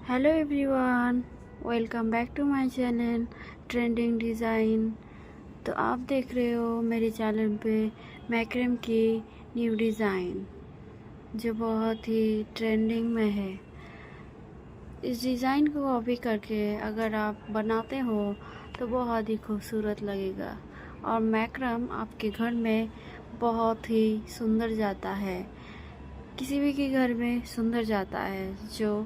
Hello everyone, welcome back to my channel trending design. तो आप देख रहे हो मेरे चैनल पे मैक्रेम की न्यू डिज़ाइन जो बहुत ही ट्रेंडिंग में है। इस डिज़ाइन को कॉपी करके अगर आप बनाते हो तो बहुत ही खूबसूरत लगेगा और मैक्रेम आपके घर में बहुत ही सुंदर जाता है। किसी भी के घर में सुंदर जाता है जो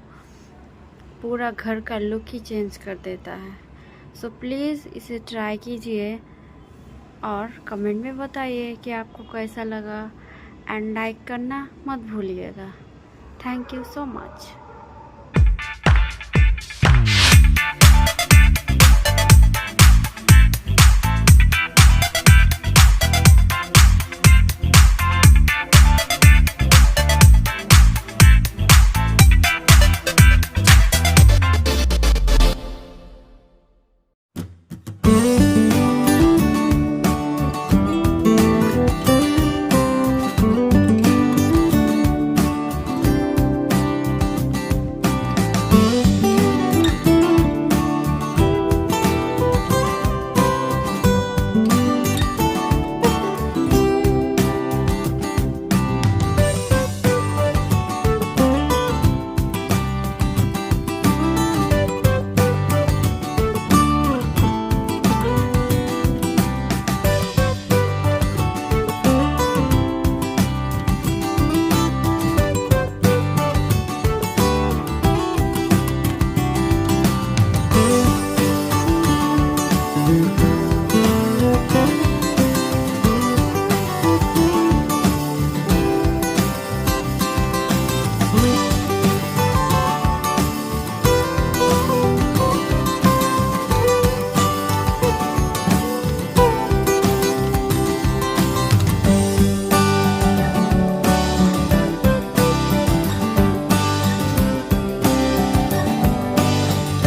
पूरा घर का लुक ही चेंज कर देता है। सो प्लीज़ इसे ट्राई कीजिए और कमेंट में बताइए कि आपको कैसा लगा एंड लाइक करना मत भूलिएगा। Thank you so much.